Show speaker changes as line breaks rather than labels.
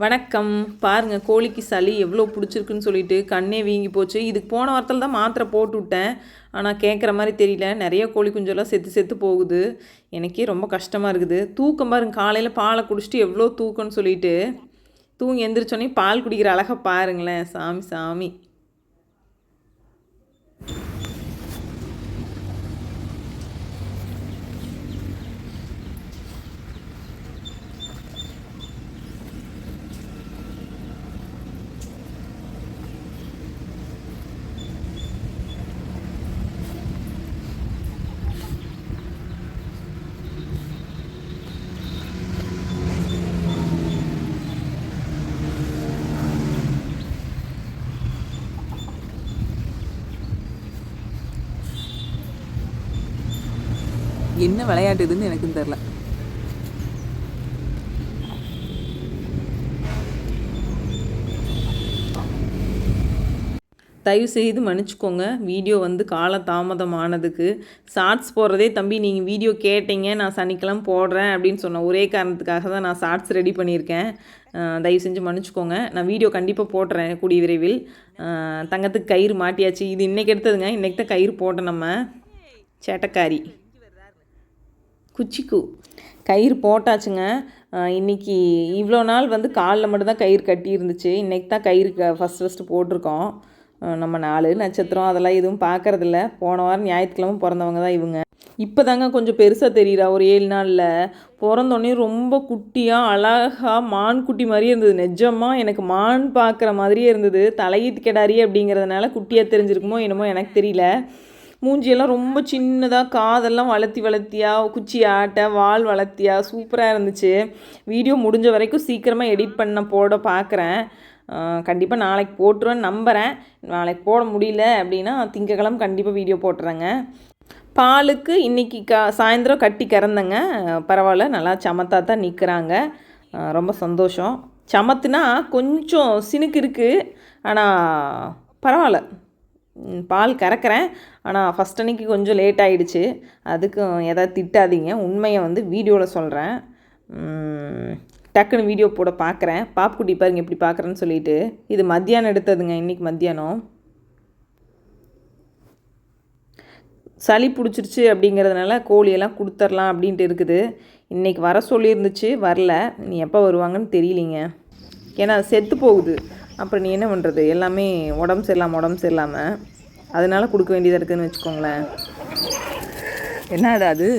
வணக்கம். பாருங்க, கோழிக்கு சளி எவ்வளோ பிடிச்சிருக்குன்னு சொல்லிட்டு கண்ணே வீங்கி போச்சு. இதுக்கு போன வாரத்தில் தான் மாத்திரை போட்டு விட்டேன். ஆனால் கேட்குற மாதிரி தெரியல. நிறைய கோழி குஞ்செல்லாம் செத்து செத்து போகுது. எனக்கே ரொம்ப கஷ்டமாக இருக்குது. தூக்கம் பாருங்க, காலையில் பாலை குடிச்சிட்டு எவ்வளோ தூக்கம்னு சொல்லிட்டு தூங்கி எந்திரிச்சோன்னே பால் குடிக்கிற அழகை பாருங்களேன். சாமி சாமி. என்ன விளையாட்டுதுன்னு எனக்கும் தெரில. தயவு செய்து மன்னிச்சுக்கோங்க, வீடியோ வந்து கால தாமதமானதுக்கு. ஷார்ட்ஸ் போடுறதே தம்பி நீங்கள் வீடியோ கேட்டீங்க, நான் சனிக்கிழமை போடுறேன் அப்படின்னு சொன்ன ஒரே காரணத்துக்காக தான் நான் ஷார்ட்ஸ் ரெடி பண்ணியிருக்கேன். தயவு செஞ்சு மன்னிச்சுக்கோங்க. நான் வீடியோ கண்டிப்பாக போட்டுறேன் கூடிய விரைவில். தங்கத்துக்கு கயிறு மாட்டியாச்சு. இது இன்றைக்கி எடுத்ததுங்க. இன்றைக்கி தான் கயிறு போட்டோம். நம்ம சேட்டக்காரி குச்சிக்கு கயிறு போட்டாச்சுங்க. இன்றைக்கி இவ்வளோ நாள் வந்து காலில் மட்டும்தான் கயிறு கட்டி இருந்துச்சு. இன்றைக்கி தான் கயிறு ஃபஸ்ட்டு போட்டிருக்கோம். நம்ம 4 நட்சத்திரம் அதெல்லாம் எதுவும் பார்க்குறதில்ல. போன வாரம் ஞாயிற்றுக்கிழமை பிறந்தவங்க தான் இவங்க. இப்போ தாங்க கொஞ்சம் பெருசாக தெரியுறா. ஒரு 7 நாளில் பிறந்தோடனே ரொம்ப குட்டியாக அழகாக மான் குட்டி மாதிரியே இருந்தது. நிஜமாக எனக்கு மான் பார்க்குற மாதிரியே இருந்தது. தலையீத்து கெடாரி அப்படிங்கிறதுனால குட்டியாக தெரிஞ்சிருக்குமோ என்னமோ எனக்கு தெரியல. மூஞ்சியெல்லாம் ரொம்ப சின்னதாக, காதெல்லாம் வளர்த்தியாக, குச்சி ஆட்ட, வால் வளர்த்தியாக சூப்பராக இருந்துச்சு. வீடியோ முடிஞ்ச வரைக்கும் சீக்கிரமாக எடிட் பண்ண போட பார்க்குறேன். கண்டிப்பாக நாளைக்கு போட்டுருவேன்னு நம்புகிறேன். நாளைக்கு போட முடியல அப்படின்னா திங்கக்கிழமை கண்டிப்பாக வீடியோ போட்டுறேங்க. பாலுக்கு இன்றைக்கி சாயந்தரம் கட்டி கறந்தங்க. பரவாயில்ல, நல்லா சமத்தாக தான் நிற்கிறாங்க. ரொம்ப சந்தோஷம். சமத்துனா கொஞ்சம் சினுக்கு இருக்குது, ஆனால் பரவாயில்ல, பால் கறக்கிறேன். ஆனால் ஃபஸ்ட் அன்னைக்கு கொஞ்சம் லேட் ஆகிடுச்சு. அதுக்கும் எதாவது திட்டாதீங்க, உண்மையை வந்து வீடியோவில் சொல்கிறேன். டக்குன்னு வீடியோ போட பார்க்குறேன். பாப்புக்குட்டி பாருங்க எப்படி பார்க்குறேன்னு சொல்லிட்டு. இது மத்தியானம் எடுத்ததுங்க, இன்றைக்கி மத்தியானம். சளி பிடிச்சிருச்சு அப்படிங்கிறதுனால கோழியெல்லாம் கொடுத்துர்லாம் அப்படின்ட்டு இருக்குது. இன்றைக்கி வர சொல்லியிருந்துச்சு, வரல. நீ எப்போ வருவாங்கன்னு தெரியலிங்க. ஏன்னா செத்து போகுது. அப்புறம் நீ என்ன பண்ணுறது, எல்லாமே உடம்பு சரியில்லாமல் அதனால் கொடுக்க வேண்டியதாக இருக்குதுன்னு வச்சுக்கோங்களேன். என்னடா அது?